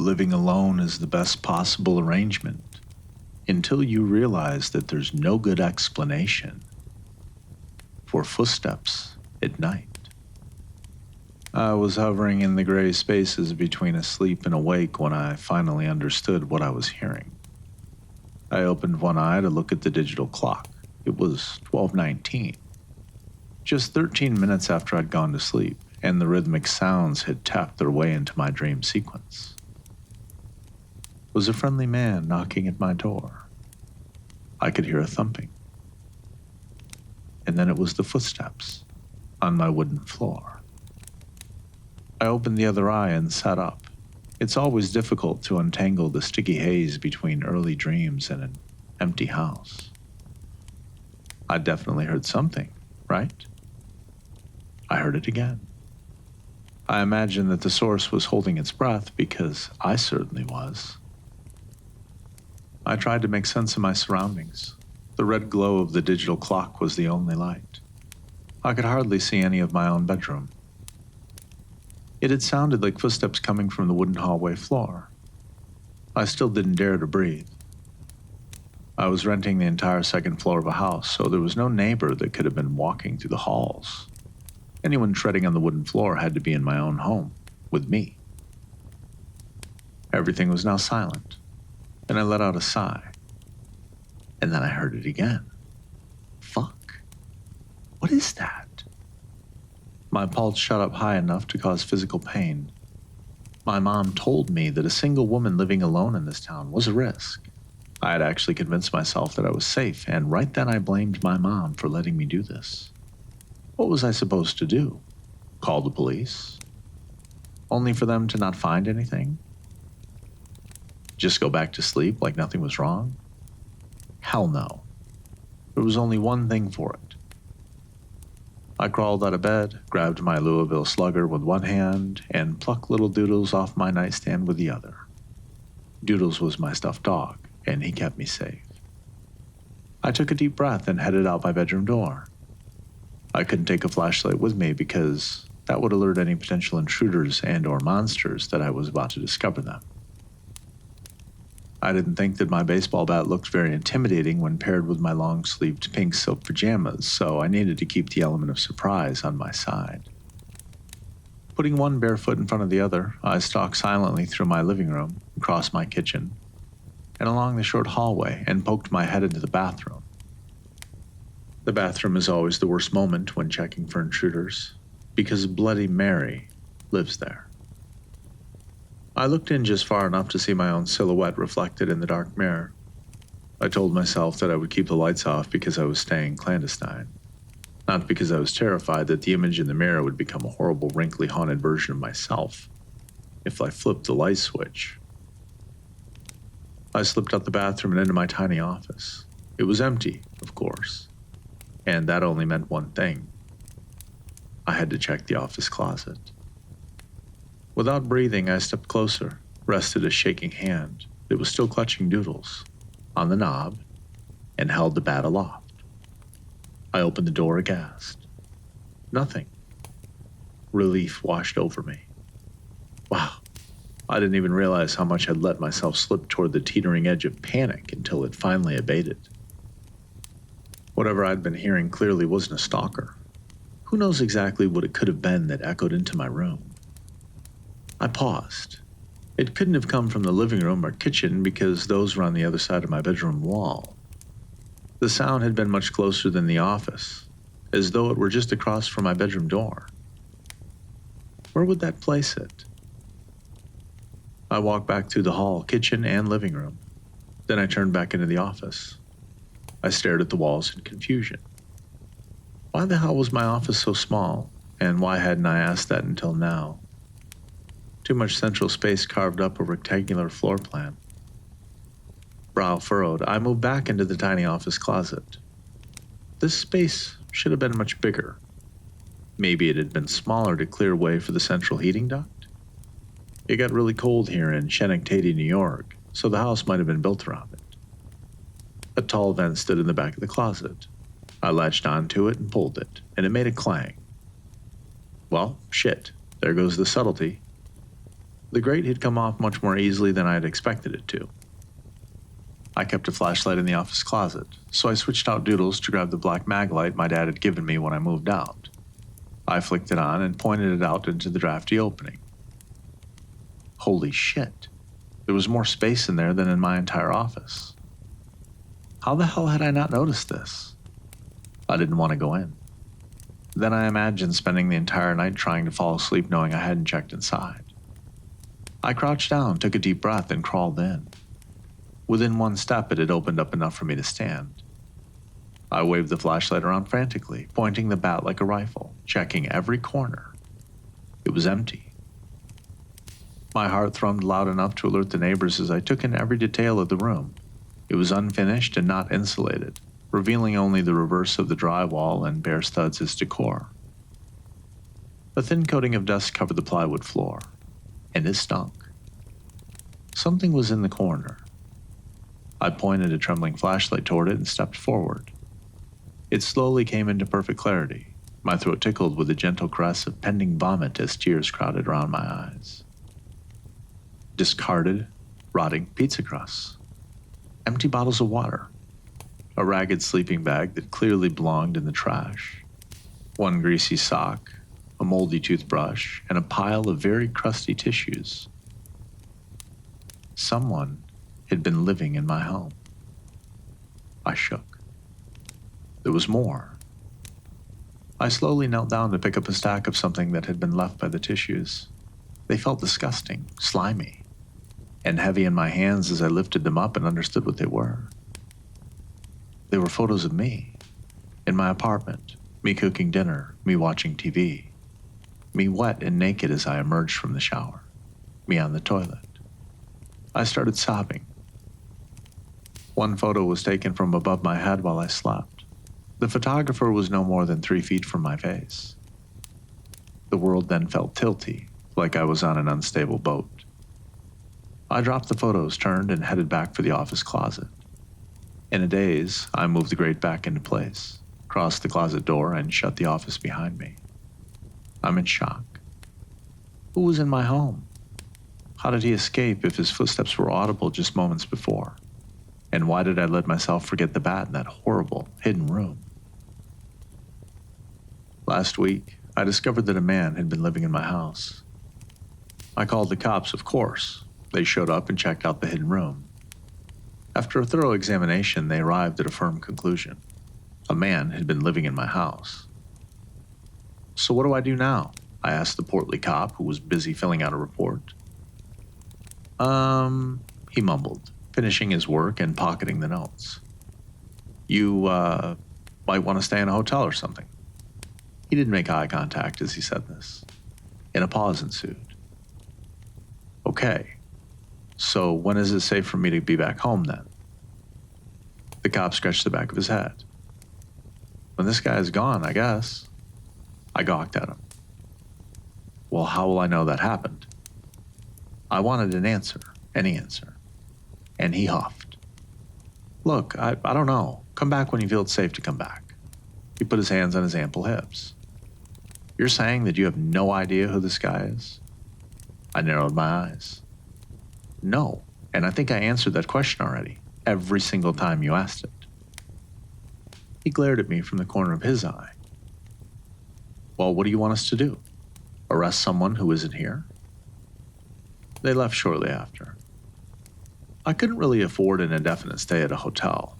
living alone is the best possible arrangement until you realize that there's no good explanation for footsteps at night. I was hovering in the gray spaces between asleep and awake when I finally understood what I was hearing. I opened one eye to look at the digital clock. It was 12:19. Just 13 minutes after I'd gone to sleep, and the rhythmic sounds had tapped their way into my dream sequence. It was a friendly man knocking at my door. I could hear a thumping. And then it was the footsteps on my wooden floor. I opened the other eye and sat up. It's always difficult to untangle the sticky haze between early dreams and an empty house. I definitely heard something, right? I heard it again. I imagine that the source was holding its breath because I certainly was. I tried to make sense of my surroundings. The red glow of the digital clock was the only light. I could hardly see any of my own bedroom. It had sounded like footsteps coming from the wooden hallway floor. I still didn't dare to breathe. I was renting the entire second floor of a house, so there was no neighbor that could have been walking through the halls. Anyone treading on the wooden floor had to be in my own home, with me. Everything was now silent, and I let out a sigh. And then I heard it again. Fuck. What is that? My pulse shot up high enough to cause physical pain. My mom told me that a single woman living alone in this town was a risk. I had actually convinced myself that I was safe, and right then I blamed my mom for letting me do this. What was I supposed to do? Call the police? Only for them to not find anything? Just go back to sleep like nothing was wrong? Hell no. There was only one thing for it. I crawled out of bed, grabbed my Louisville Slugger with one hand, and plucked little Doodles off my nightstand with the other. Doodles was my stuffed dog, and he kept me safe. I took a deep breath and headed out my bedroom door. I couldn't take a flashlight with me because that would alert any potential intruders and/or monsters that I was about to discover them. I didn't think that my baseball bat looked very intimidating when paired with my long-sleeved pink silk pajamas, so I needed to keep the element of surprise on my side. Putting one bare foot in front of the other, I stalked silently through my living room, across my kitchen, and along the short hallway and poked my head into the bathroom. The bathroom is always the worst moment when checking for intruders, because Bloody Mary lives there. I looked in just far enough to see my own silhouette reflected in the dark mirror. I told myself that I would keep the lights off because I was staying clandestine, not because I was terrified that the image in the mirror would become a horrible, wrinkly, haunted version of myself if I flipped the light switch. I slipped out the bathroom and into my tiny office. It was empty, of course, and that only meant one thing. I had to check the office closet. Without breathing, I stepped closer, rested a shaking hand that was still clutching Doodles on the knob, and held the bat aloft. I opened the door aghast. Nothing. Relief washed over me. Wow, I didn't even realize how much I'd let myself slip toward the teetering edge of panic until it finally abated. Whatever I'd been hearing clearly wasn't a stalker. Who knows exactly what it could have been that echoed into my room? I paused. It couldn't have come from the living room or kitchen because those were on the other side of my bedroom wall. The sound had been much closer than the office, as though it were just across from my bedroom door. Where would that place it? I walked back through the hall, kitchen, and living room. Then I turned back into the office. I stared at the walls in confusion. Why the hell was my office so small, and why hadn't I asked that until now? Too much central space carved up a rectangular floor plan. Brow furrowed, I moved back into the tiny office closet. This space should have been much bigger. Maybe it had been smaller to clear way for the central heating duct? It got really cold here in Schenectady, New York, so the house might have been built around it. A tall vent stood in the back of the closet. I latched onto it and pulled it, and it made a clang. Well, shit, there goes the subtlety. The grate had come off much more easily than I had expected it to. I kept a flashlight in the office closet, so I switched out Doodles to grab the black mag light my dad had given me when I moved out. I flicked it on and pointed it out into the drafty opening. Holy shit. There was more space in there than in my entire office. How the hell had I not noticed this? I didn't want to go in. Then I imagined spending the entire night trying to fall asleep knowing I hadn't checked inside. I crouched down, took a deep breath, and crawled in. Within one step, it had opened up enough for me to stand. I waved the flashlight around frantically, pointing the bat like a rifle, checking every corner. It was empty. My heart thrummed loud enough to alert the neighbors as I took in every detail of the room. It was unfinished and not insulated, revealing only the reverse of the drywall and bare studs as decor. A thin coating of dust covered the plywood floor, and it stunk. Something was in the corner. I pointed a trembling flashlight toward it and stepped forward. It slowly came into perfect clarity. My throat tickled with a gentle caress of pending vomit as tears crowded around my eyes. Discarded, rotting pizza crusts. Empty bottles of water. A ragged sleeping bag that clearly belonged in the trash. One greasy sock, a moldy toothbrush, and a pile of very crusty tissues. Someone had been living in my home. I shook. There was more. I slowly knelt down to pick up a stack of something that had been left by the tissues. They felt disgusting, slimy, and heavy in my hands as I lifted them up and understood what they were. They were photos of me, in my apartment, me cooking dinner, me watching TV, me wet and naked as I emerged from the shower, me on the toilet. I started sobbing. One photo was taken from above my head while I slept. The photographer was no more than 3 feet from my face. The world then felt tilty, like I was on an unstable boat. I dropped the photos, turned, and headed back for the office closet. In a daze, I moved the grate back into place, crossed the closet door, and shut the office behind me. I'm in shock. Who was in my home? How did he escape if his footsteps were audible just moments before? And why did I let myself forget the bat in that horrible, hidden room? Last week, I discovered that a man had been living in my house. I called the cops, of course. They showed up and checked out the hidden room. After a thorough examination, they arrived at a firm conclusion. A man had been living in my house. So what do I do now? I asked the portly cop who was busy filling out a report. He mumbled, finishing his work and pocketing the notes. You, might want to stay in a hotel or something. He didn't make eye contact as he said this, and a pause ensued. Okay, so when is it safe for me to be back home then? The cop scratched the back of his head. When this guy is gone, I guess. I gawked at him. Well, how will I know that happened? I wanted an answer, any answer. And he huffed. Look, I don't know. Come back when you feel it's safe to come back. He put his hands on his ample hips. You're saying that you have no idea who this guy is? I narrowed my eyes. No, and I think I answered that question already, every single time you asked it. He glared at me from the corner of his eye. Well, what do you want us to do? Arrest someone who isn't here? They left shortly after. I couldn't really afford an indefinite stay at a hotel.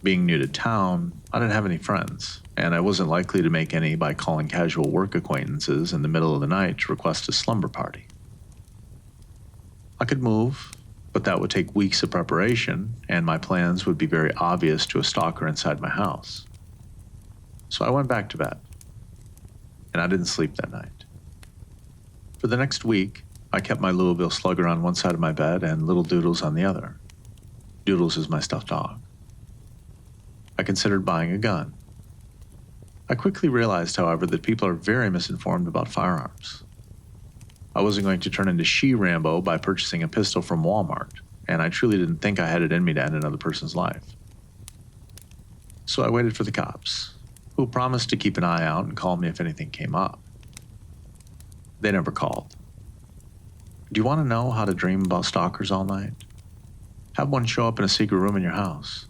Being new to town, I didn't have any friends, and I wasn't likely to make any by calling casual work acquaintances in the middle of the night to request a slumber party. I could move, but that would take weeks of preparation, and my plans would be very obvious to a stalker inside my house. So I went back to bed, and I didn't sleep that night. For the next week, I kept my Louisville Slugger on one side of my bed and little Doodles on the other. Doodles is my stuffed dog. I considered buying a gun. I quickly realized, however, that people are very misinformed about firearms. I wasn't going to turn into She-Rambo by purchasing a pistol from Walmart, and I truly didn't think I had it in me to end another person's life. So I waited for the cops, who promised to keep an eye out and call me if anything came up. They never called. Do you want to know how to dream about stalkers all night? Have one show up in a secret room in your house.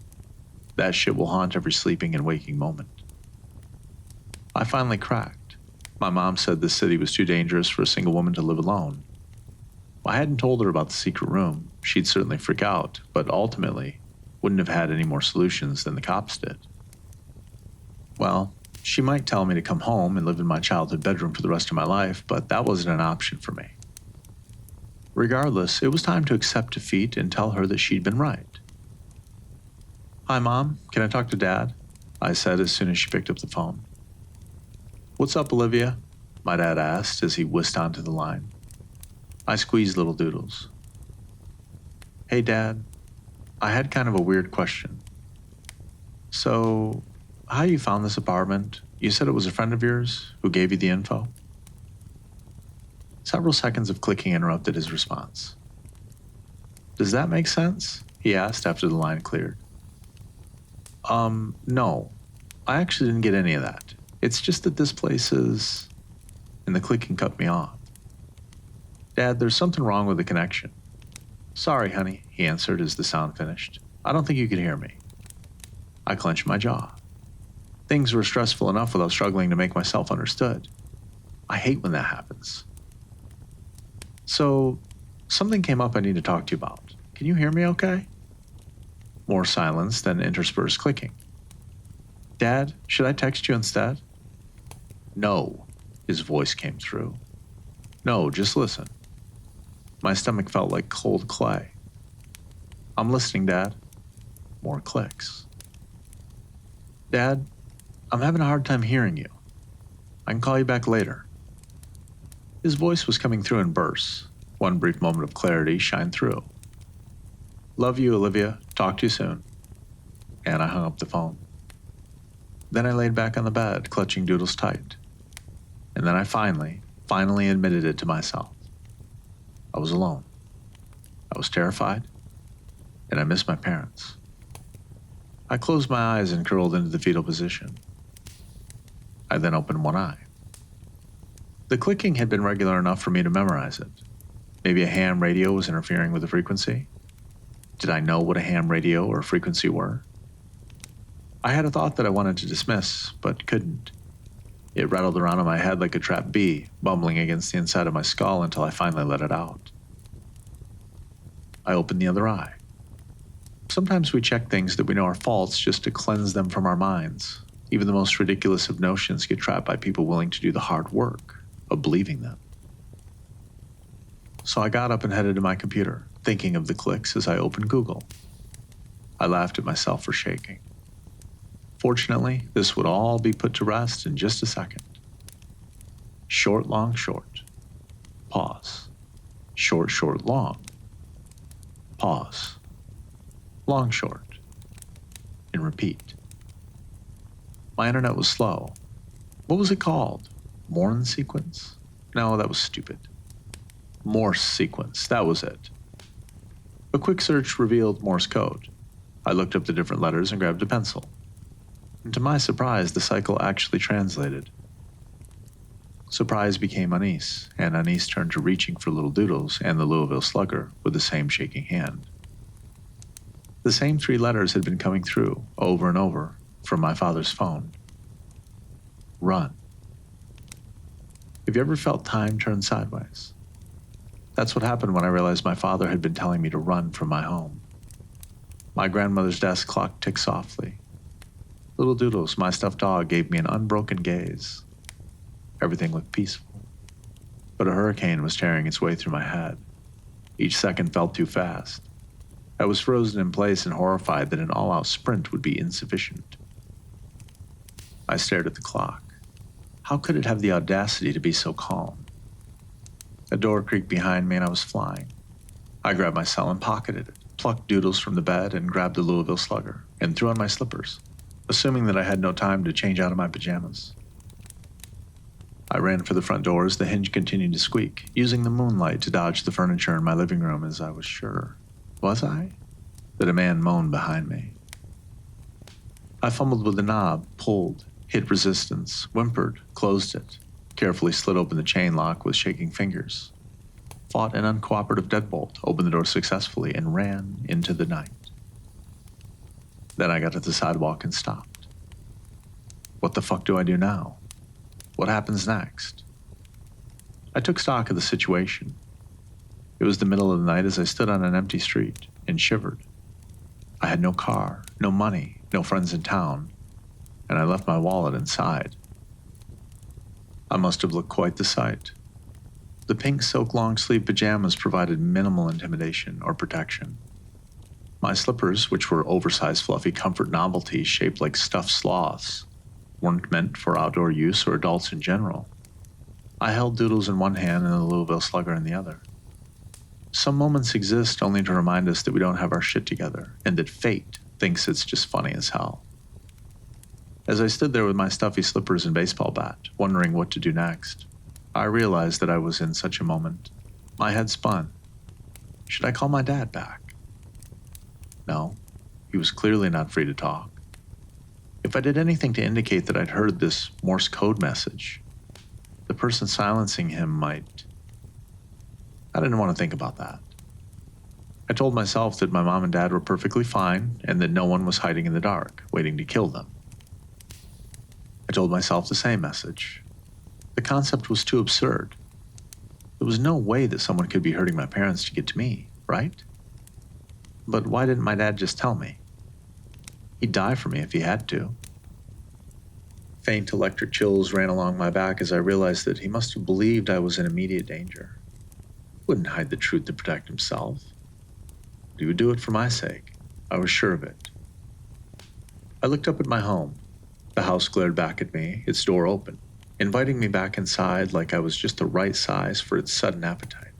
That shit will haunt every sleeping and waking moment. I finally cracked. My mom said this city was too dangerous for a single woman to live alone. I hadn't told her about the secret room. She'd certainly freak out, but ultimately wouldn't have had any more solutions than the cops did. Well, she might tell me to come home and live in my childhood bedroom for the rest of my life, but that wasn't an option for me. Regardless, it was time to accept defeat and tell her that she'd been right. "Hi, Mom. Can I talk to Dad?" I said as soon as she picked up the phone. "What's up, Olivia?" my dad asked as he whisked onto the line. I squeezed little doodles. "Hey, Dad. I had kind of a weird question. So, how you found this apartment? You said it was a friend of yours who gave you the info?" Several seconds of clicking interrupted his response. "Does that make sense?" he asked after the line cleared. No. I actually didn't get any of that. It's just that this place is..." And the clicking cut me off. "Dad, there's something wrong with the connection." "Sorry, honey," he answered as the sound finished. "I don't think you could hear me." I clenched my jaw. Things were stressful enough without struggling to make myself understood. I hate when that happens. "So, something came up I need to talk to you about. Can you hear me okay?" More silence, then interspersed clicking. "Dad, should I text you instead?" "No," his voice came through. "No, just listen." My stomach felt like cold clay. "I'm listening, Dad." More clicks. "Dad, I'm having a hard time hearing you. I can call you back later." His voice was coming through in bursts. One brief moment of clarity shined through. "Love you, Olivia. Talk to you soon." And I hung up the phone. Then I laid back on the bed, clutching doodles tight. And then I finally admitted it to myself. I was alone. I was terrified. And I missed my parents. I closed my eyes and curled into the fetal position. I then opened one eye. The clicking had been regular enough for me to memorize it. Maybe a ham radio was interfering with the frequency? Did I know what a ham radio or frequency were? I had a thought that I wanted to dismiss, but couldn't. It rattled around in my head like a trapped bee, bumbling against the inside of my skull until I finally let it out. I opened the other eye. Sometimes we check things that we know are false just to cleanse them from our minds. Even the most ridiculous of notions get trapped by people willing to do the hard work of believing them. So I got up and headed to my computer, thinking of the clicks as I opened Google. I laughed at myself for shaking. Fortunately, this would all be put to rest in just a second. Short, long, short. Pause. Short, short, long. Pause. Long, short. And repeat. My internet was slow. What was it called? Mourning sequence? No, that was stupid. Morse sequence, that was it. A quick search revealed Morse code. I looked up the different letters and grabbed a pencil. And to my surprise, the cycle actually translated. Surprise became unease, and unease turned to reaching for little doodles and the Louisville Slugger with the same shaking hand. The same 3 letters had been coming through, over and over, from my father's phone. Run. Have you ever felt time turn sideways? That's what happened when I realized my father had been telling me to run from my home. My grandmother's desk clock ticked softly. Little Doodles, my stuffed dog, gave me an unbroken gaze. Everything looked peaceful. But a hurricane was tearing its way through my head. Each second felt too fast. I was frozen in place and horrified that an all-out sprint would be insufficient. I stared at the clock. How could it have the audacity to be so calm? A door creaked behind me and I was flying. I grabbed my cell and pocketed it, plucked Doodles from the bed and grabbed the Louisville Slugger, and threw on my slippers, assuming that I had no time to change out of my pajamas. I ran for the front door as the hinge continued to squeak, using the moonlight to dodge the furniture in my living room as I was sure, was I, that a man moaned behind me. I fumbled with the knob, pulled, hit resistance, whimpered, closed it, carefully slid open the chain lock with shaking fingers. fought an uncooperative deadbolt, opened the door successfully, and ran into the night. Then I got to the sidewalk and stopped. What the fuck do I do now? What happens next? I took stock of the situation. It was the middle of the night as I stood on an empty street and shivered. I had no car, no money, no friends in town, and I left my wallet inside. I must have looked quite the sight. The pink silk long-sleeve pajamas provided minimal intimidation or protection. My slippers, which were oversized fluffy comfort novelties shaped like stuffed sloths, weren't meant for outdoor use or adults in general. I held Doodles in one hand and the Louisville Slugger in the other. Some moments exist only to remind us that we don't have our shit together and that fate thinks it's just funny as hell. As I stood there with my stuffy slippers and baseball bat, wondering what to do next, I realized that I was in such a moment. My head spun. Should I call my dad back? No, he was clearly not free to talk. If I did anything to indicate that I'd heard this Morse code message, the person silencing him might... I didn't want to think about that. I told myself that my mom and dad were perfectly fine and that no one was hiding in the dark, waiting to kill them. I told myself the same message. The concept was too absurd. There was no way that someone could be hurting my parents to get to me, right? But why didn't my dad just tell me? He'd die for me if he had to. Faint electric chills ran along my back as I realized that he must have believed I was in immediate danger. He wouldn't hide the truth to protect himself. But he would do it for my sake. I was sure of it. I looked up at my home. The house glared back at me, its door open, inviting me back inside like I was just the right size for its sudden appetite.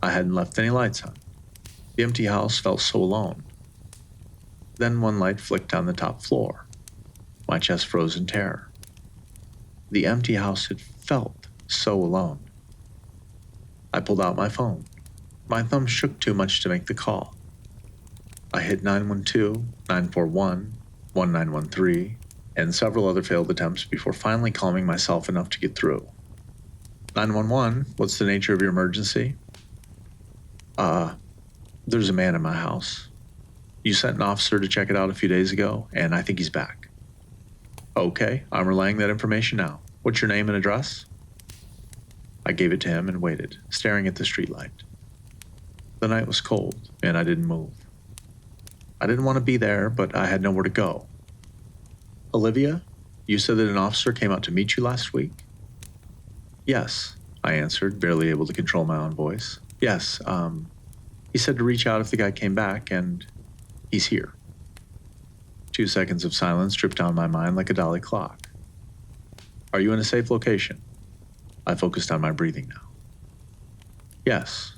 I hadn't left any lights on. The empty house felt so alone. Then one light flicked on the top floor. My chest froze in terror. The empty house had felt so alone. I pulled out my phone. My thumb shook too much to make the call. I hit 912, 941, 1913, and several other failed attempts before finally calming myself enough to get through. 911, what's the nature of your emergency? There's a man in my house. You sent an officer to check it out a few days ago, and I think he's back. Okay, I'm relaying that information now. What's your name and address? I gave it to him and waited, staring at the streetlight. The night was cold, and I didn't move. I didn't want to be there, but I had nowhere to go. Olivia, you said that an officer came out to meet you last week? Yes, I answered, barely able to control my own voice. Yes, he said to reach out if the guy came back, and he's here. 2 seconds of silence dripped down my mind like a dolly clock. Are you in a safe location? I focused on my breathing now. Yes.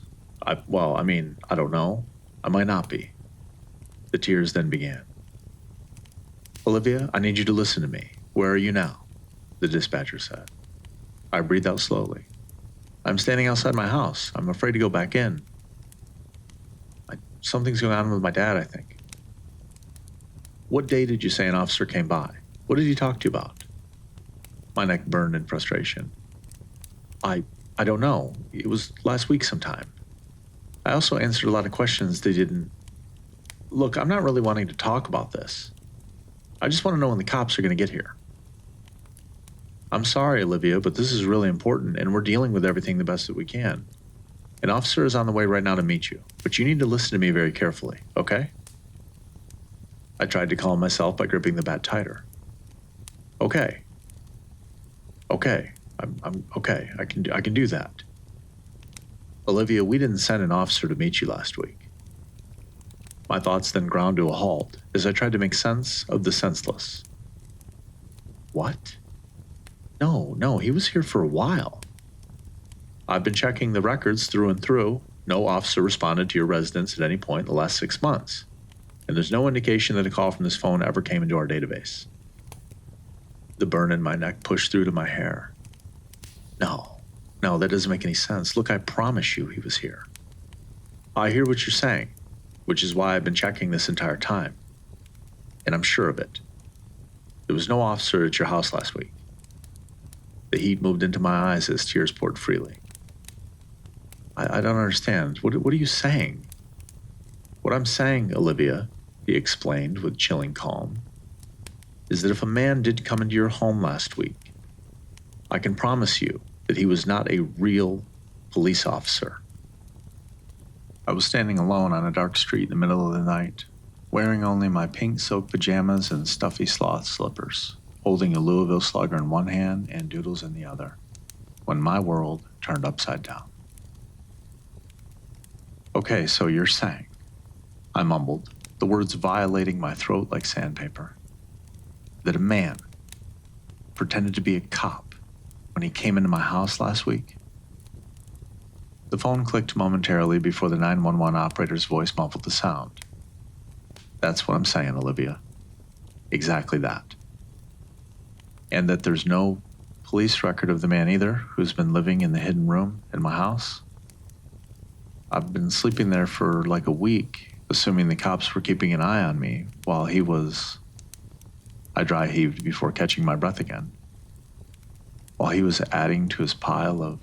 I don't know. I might not be. The tears then began. Olivia, I need you to listen to me. Where are you now? The dispatcher said. I breathed out slowly. I'm standing outside my house. I'm afraid to go back in. Something's going on with my dad, I think. What day did you say an officer came by? What did he talk to you about? My neck burned in frustration. I don't know. It was last week sometime. I also answered a lot of questions they didn't... Look, I'm not really wanting to talk about this. I just want to know when the cops are going to get here. I'm sorry, Olivia, but this is really important, and we're dealing with everything the best that we can. An officer is on the way right now to meet you, but you need to listen to me very carefully, okay? I tried to calm myself by gripping the bat tighter. Okay. I'm okay. I can do that. Olivia, we didn't send an officer to meet you last week. My thoughts then ground to a halt as I tried to make sense of the senseless. What? No, he was here for a while. I've been checking the records through and through. No officer responded to your residence at any point in the last 6 months. And there's no indication that a call from this phone ever came into our database. The burn in my neck pushed through to my hair. No, that doesn't make any sense. Look, I promise you he was here. I hear what you're saying, which is why I've been checking this entire time. And I'm sure of it. There was no officer at your house last week. The heat moved into my eyes as tears poured freely. I don't understand. What are you saying? What I'm saying, Olivia, he explained with chilling calm, is that if a man did come into your home last week, I can promise you that he was not a real police officer. I was standing alone on a dark street in the middle of the night, wearing only my pink-soaked pajamas and stuffy sloth slippers, holding a Louisville Slugger in one hand and Doodles in the other, when my world turned upside down. Okay, so you're saying, I mumbled, the words violating my throat like sandpaper, that a man pretended to be a cop when he came into my house last week? The phone clicked momentarily before the 911 operator's voice muffled the sound. That's what I'm saying, Olivia. Exactly that. And that there's no police record of the man either who's been living in the hidden room in my house? I've been sleeping there for like a week, assuming the cops were keeping an eye on me while he was... I dry heaved before catching my breath again. While he was adding to his pile of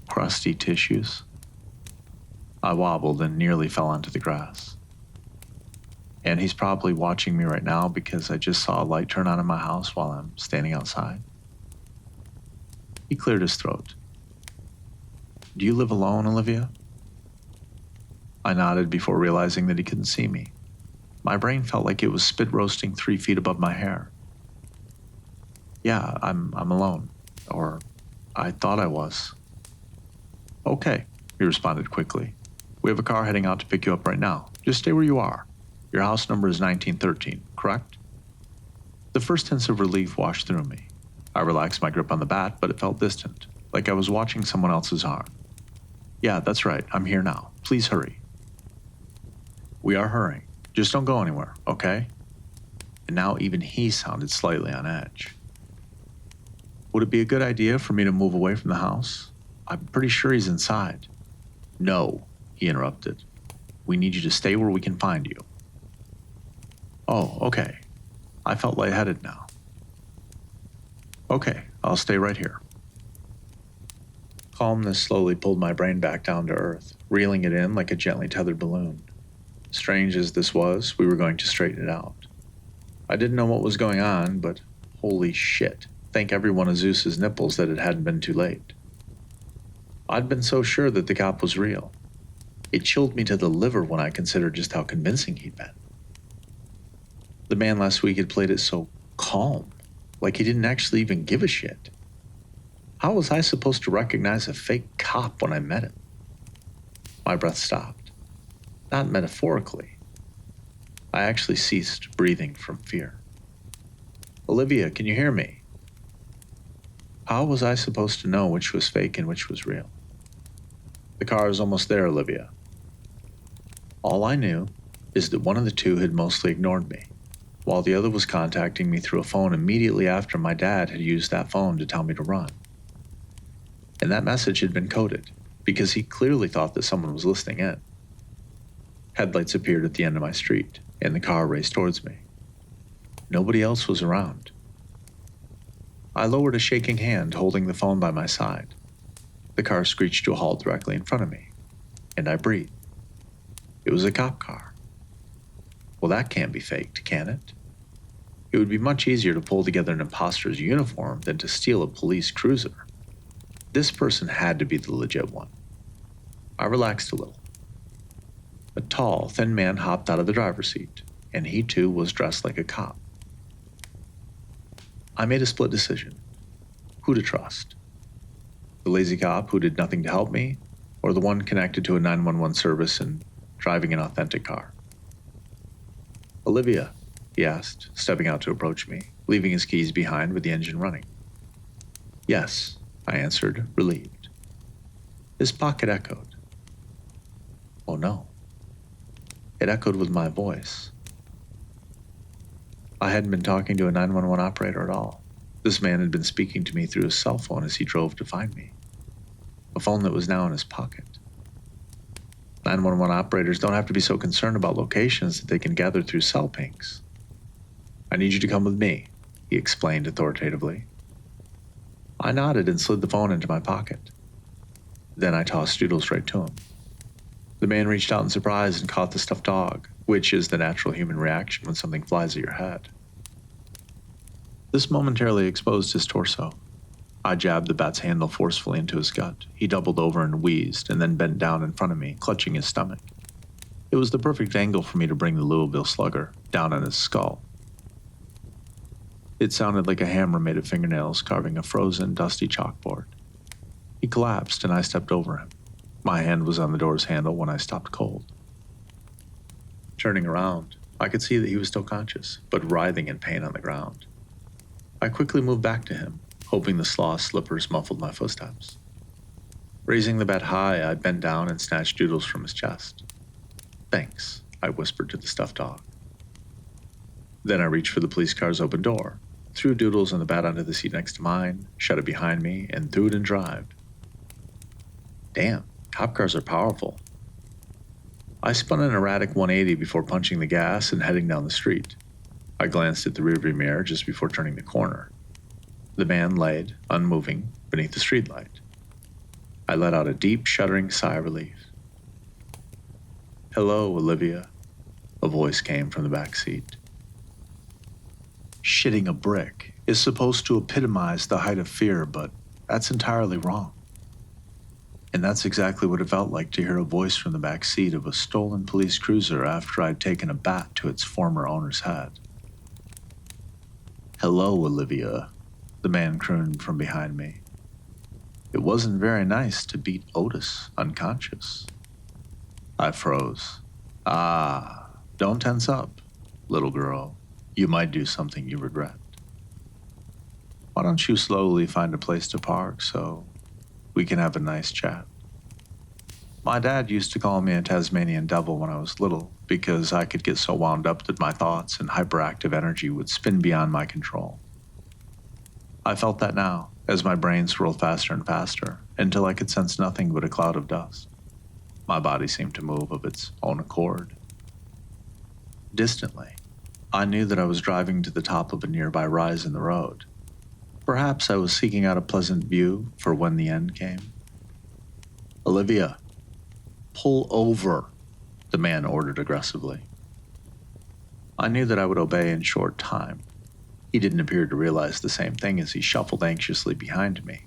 crusty tissues. I wobbled and nearly fell onto the grass. And he's probably watching me right now because I just saw a light turn on in my house while I'm standing outside. He cleared his throat. Do you live alone, Olivia? I nodded before realizing that he couldn't see me. My brain felt like it was spit roasting 3 feet above my hair. Yeah, I'm alone. Or I thought I was. Okay, he responded quickly. We have a car heading out to pick you up right now. Just stay where you are. Your house number is 1913, correct? The first sense of relief washed through me. I relaxed my grip on the bat, but it felt distant, like I was watching someone else's arm. Yeah, that's right. I'm here now. Please hurry. We are hurrying. Just don't go anywhere, okay? And now even he sounded slightly on edge. Would it be a good idea for me to move away from the house? I'm pretty sure he's inside. No, he interrupted. We need you to stay where we can find you. Oh, okay. I felt lightheaded now. Okay, I'll stay right here. Calmness slowly pulled my brain back down to earth, reeling it in like a gently tethered balloon. Strange as this was, we were going to straighten it out. I didn't know what was going on, but holy shit, thank every one of Zeus's nipples that it hadn't been too late. I'd been so sure that the cop was real. It chilled me to the liver when I considered just how convincing he'd been. The man last week had played it so calm, like he didn't actually even give a shit. How was I supposed to recognize a fake cop when I met him? My breath stopped. Not metaphorically. I actually ceased breathing from fear. Olivia, can you hear me? How was I supposed to know which was fake and which was real? The car is almost there, Olivia. All I knew is that one of the two had mostly ignored me, while the other was contacting me through a phone immediately after my dad had used that phone to tell me to run. And that message had been coded, because he clearly thought that someone was listening in. Headlights appeared at the end of my street, and the car raced towards me. Nobody else was around. I lowered a shaking hand, holding the phone by my side. The car screeched to a halt directly in front of me, and I breathed. It was a cop car. Well, that can't be faked, can it? It would be much easier to pull together an imposter's uniform than to steal a police cruiser. This person had to be the legit one. I relaxed a little. A tall, thin man hopped out of the driver's seat, and he too was dressed like a cop. I made a split decision. Who to trust? The lazy cop who did nothing to help me, or the one connected to a 911 service and driving an authentic car? Olivia, he asked, stepping out to approach me, leaving his keys behind with the engine running. Yes, I answered, relieved. His pocket echoed. Oh no. It echoed with my voice. I hadn't been talking to a 911 operator at all. This man had been speaking to me through his cell phone as he drove to find me. A phone that was now in his pocket. 911 operators don't have to be so concerned about locations that they can gather through cell pings. I need you to come with me, he explained authoritatively. I nodded and slid the phone into my pocket. Then I tossed Doodles right to him. The man reached out in surprise and caught the stuffed dog, which is the natural human reaction when something flies at your head. This momentarily exposed his torso. I jabbed the bat's handle forcefully into his gut. He doubled over and wheezed, and then bent down in front of me, clutching his stomach. It was the perfect angle for me to bring the Louisville slugger down on his skull. It sounded like a hammer made of fingernails carving a frozen, dusty chalkboard. He collapsed, and I stepped over him. My hand was on the door's handle when I stopped cold. Turning around, I could see that he was still conscious, but writhing in pain on the ground. I quickly moved back to him, hoping the sloth slippers muffled my footsteps. Raising the bat high, I bent down and snatched Doodles from his chest. "Thanks," I whispered to the stuffed dog. Then I reached for the police car's open door, threw Doodles and the bat onto the seat next to mine, shut it behind me, and threw it in drive. Damn, cop cars are powerful. I spun an erratic 180 before punching the gas and heading down the street. I glanced at the rearview mirror just before turning the corner. The man laid, unmoving, beneath the streetlight. I let out a deep, shuddering sigh of relief. "Hello, Olivia," a voice came from the back seat. Shitting a brick is supposed to epitomize the height of fear, but that's entirely wrong. And that's exactly what it felt like to hear a voice from the back seat of a stolen police cruiser after I'd taken a bat to its former owner's head. "Hello, Olivia," the man crooned from behind me. "It wasn't very nice to beat Otis unconscious." I froze. Don't tense up, little girl. You might do something you regret. Why don't you slowly find a place to park so we can have a nice chat? My dad used to call me a Tasmanian devil when I was little because I could get so wound up that my thoughts and hyperactive energy would spin beyond my control. I felt that now, as my brain swirled faster and faster, until I could sense nothing but a cloud of dust. My body seemed to move of its own accord. Distantly, I knew that I was driving to the top of a nearby rise in the road. Perhaps I was seeking out a pleasant view for when the end came. "Olivia, pull over," the man ordered aggressively. I knew that I would obey in short time. He didn't appear to realize the same thing as he shuffled anxiously behind me.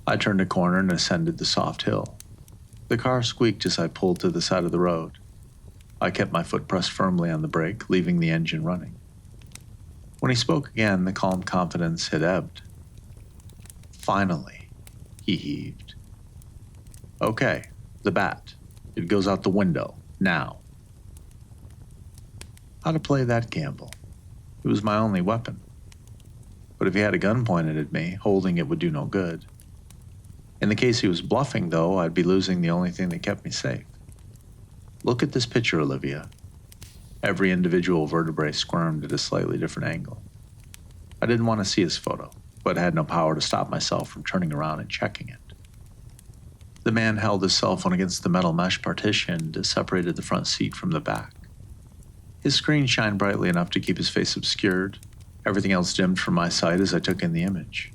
I turned a corner and ascended the soft hill. The car squeaked as I pulled to the side of the road. I kept my foot pressed firmly on the brake, leaving the engine running. When he spoke again, the calm confidence had ebbed. "Finally," he heaved. "Okay, the bat. It goes out the window, now." How to play that gamble? It was my only weapon. But if he had a gun pointed at me, holding it would do no good. In the case he was bluffing, though, I'd be losing the only thing that kept me safe. Look at this picture, Olivia. Every individual vertebrae squirmed at a slightly different angle. I didn't want to see his photo, but had no power to stop myself from turning around and checking it. The man held his cell phone against the metal mesh partition that separated the front seat from the back. His screen shined brightly enough to keep his face obscured. Everything else dimmed from my sight as I took in the image.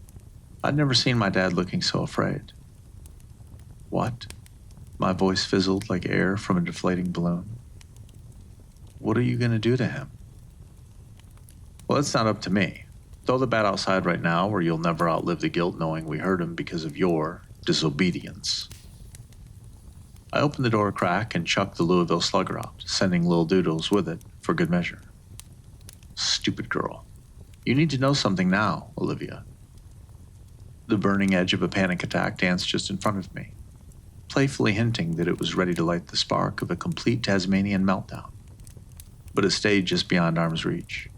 I'd never seen my dad looking so afraid. "What?" My voice fizzled like air from a deflating balloon. "What are you going to do to him?" "Well, it's not up to me. Throw the bat outside right now, or you'll never outlive the guilt knowing we hurt him because of your disobedience." I opened the door a crack and chucked the Louisville slugger out, sending Lil Doodles with it for good measure. "Stupid girl. You need to know something now, Olivia." The burning edge of a panic attack danced just in front of me, playfully hinting that it was ready to light the spark of a complete Tasmanian meltdown. But it stayed just beyond arm's reach.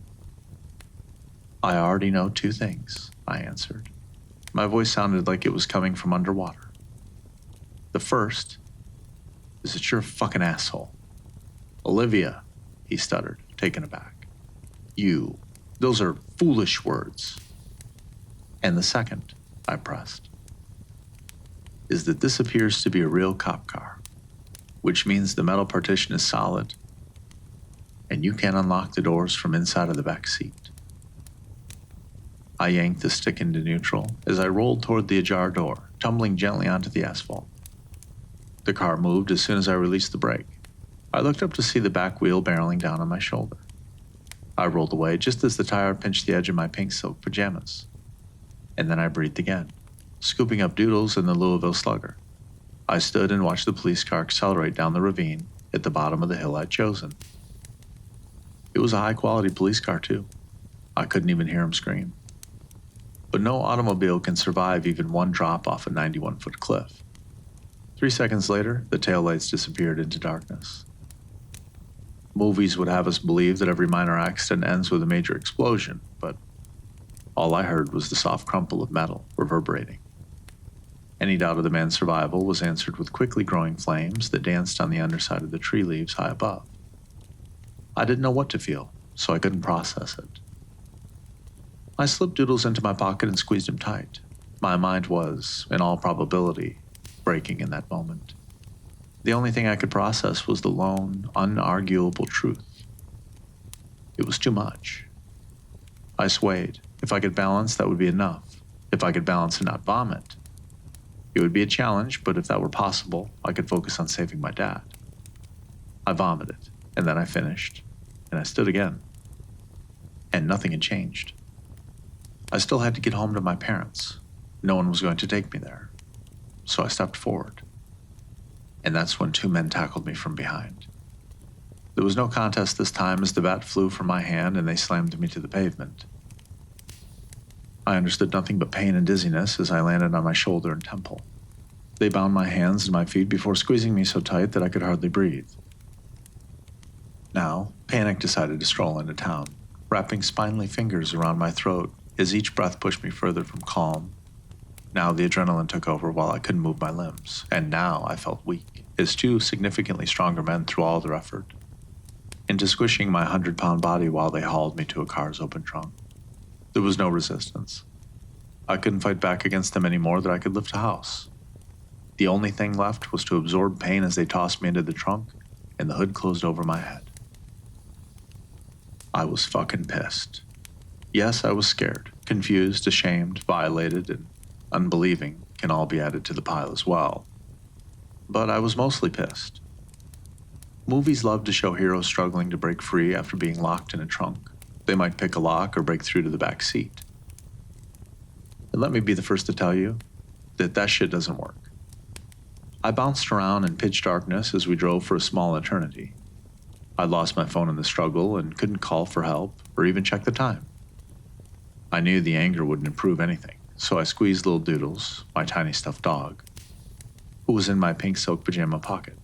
"I already know two things," I answered. My voice sounded like it was coming from underwater. "The first is that you're a fucking asshole." "Olivia," he stuttered, taken aback. Those are foolish words." "And the second," I pressed, "is that this appears to be a real cop car, which means the metal partition is solid, and you can't unlock the doors from inside of the back seat." I yanked the stick into neutral as I rolled toward the ajar door, tumbling gently onto the asphalt. The car moved as soon as I released the brake. I looked up to see the back wheel barreling down on my shoulder. I rolled away just as the tire pinched the edge of my pink silk pajamas. And then I breathed again, scooping up Doodles and the Louisville Slugger. I stood and watched the police car accelerate down the ravine at the bottom of the hill I'd chosen. It was a high-quality police car, too. I couldn't even hear him scream. But no automobile can survive even one drop off a 91-foot cliff. 3 seconds later, the taillights disappeared into darkness. Movies would have us believe that every minor accident ends with a major explosion, but all I heard was the soft crumple of metal reverberating. Any doubt of the man's survival was answered with quickly growing flames that danced on the underside of the tree leaves high above. I didn't know what to feel, so I couldn't process it. I slipped Doodles into my pocket and squeezed him tight. My mind was, in all probability, breaking in that moment. The only thing I could process was the lone, unarguable truth. It was too much. I swayed. If I could balance, that would be enough. If I could balance and not vomit, it would be a challenge, but if that were possible, I could focus on saving my dad. I vomited, and then I finished, and I stood again. And nothing had changed. I still had to get home to my parents. No one was going to take me there. So I stepped forward. And that's when 2 men tackled me from behind. There was no contest this time as the bat flew from my hand and they slammed me to the pavement. I understood nothing but pain and dizziness as I landed on my shoulder and temple. They bound my hands and my feet before squeezing me so tight that I could hardly breathe. Now, panic decided to stroll into town, wrapping spindly fingers around my throat as each breath pushed me further from calm. Now the adrenaline took over while I couldn't move my limbs, and now I felt weak, as 2 significantly stronger men threw all their effort into squishing my 100-pound body while they hauled me to a car's open trunk. There was no resistance. I couldn't fight back against them any more than I could lift a house. The only thing left was to absorb pain as they tossed me into the trunk, and the hood closed over my head. I was fucking pissed. Yes, I was scared, confused, ashamed, violated, and unbelieving can all be added to the pile as well. But I was mostly pissed. Movies love to show heroes struggling to break free after being locked in a trunk. They might pick a lock or break through to the back seat. And let me be the first to tell you that shit doesn't work. I bounced around in pitch darkness as we drove for a small eternity. I lost my phone in the struggle and couldn't call for help or even check the time. I knew the anger wouldn't improve anything, so I squeezed little Doodles, my tiny stuffed dog, who was in my pink silk pajama pocket.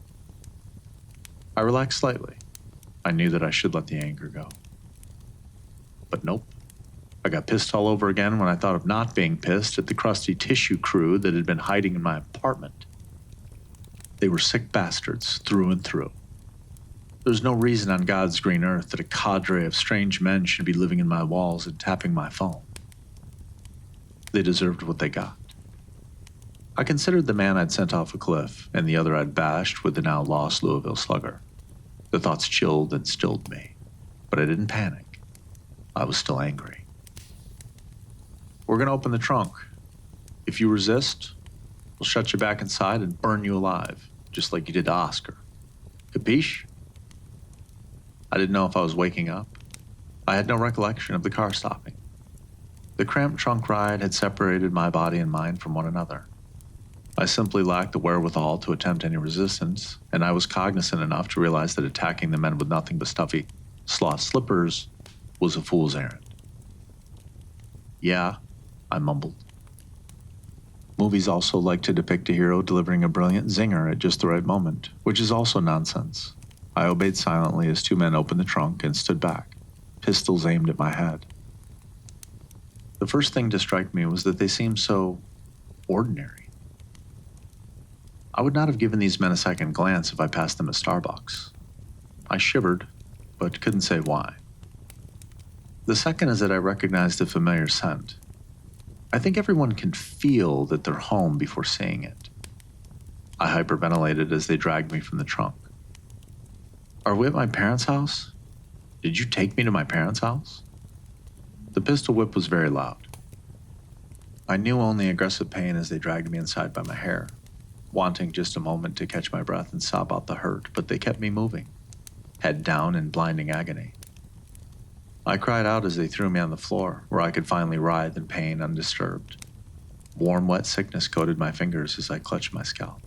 I relaxed slightly. I knew that I should let the anger go. But nope. I got pissed all over again when I thought of not being pissed at the crusty tissue crew that had been hiding in my apartment. They were sick bastards through and through. There's no reason on God's green earth that a cadre of strange men should be living in my walls and tapping my phone. They deserved what they got. I considered the man I'd sent off a cliff and the other I'd bashed with the now lost Louisville Slugger. The thoughts chilled and stilled me, but I didn't panic. I was still angry. We're going to open the trunk. If you resist, we'll shut you back inside and burn you alive, just like you did to Oscar. Capiche? I didn't know if I was waking up. I had no recollection of the car stopping. The cramped trunk ride had separated my body and mind from one another. I simply lacked the wherewithal to attempt any resistance, and I was cognizant enough to realize that attacking the men with nothing but stuffy sloth slippers was a fool's errand. Yeah, I mumbled. Movies also like to depict a hero delivering a brilliant zinger at just the right moment, which is also nonsense. I obeyed silently as 2 men opened the trunk and stood back, pistols aimed at my head. The first thing to strike me was that they seemed so ordinary. I would not have given these men a second glance if I passed them at Starbucks. I shivered, but couldn't say why. The second is that I recognized a familiar scent. I think everyone can feel that they're home before seeing it. I hyperventilated as they dragged me from the trunk. Are we at my parents' house? Did you take me to my parents' house? The pistol whip was very loud. I knew only aggressive pain as they dragged me inside by my hair, wanting just a moment to catch my breath and sob out the hurt, but they kept me moving, head down in blinding agony. I cried out as they threw me on the floor, where I could finally writhe in pain undisturbed. Warm, wet sickness coated my fingers as I clutched my scalp.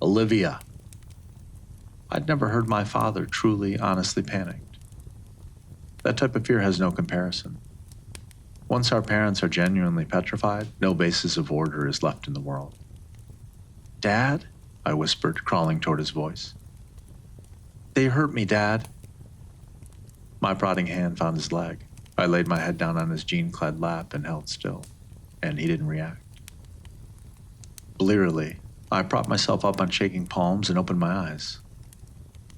Olivia! I'd never heard my father truly, honestly panicked. That type of fear has no comparison. Once our parents are genuinely petrified, no basis of order is left in the world. Dad? I whispered, crawling toward his voice. They hurt me, Dad. My prodding hand found his leg. I laid my head down on his jean-clad lap and held still, and he didn't react. Blearily, I propped myself up on shaking palms and opened my eyes.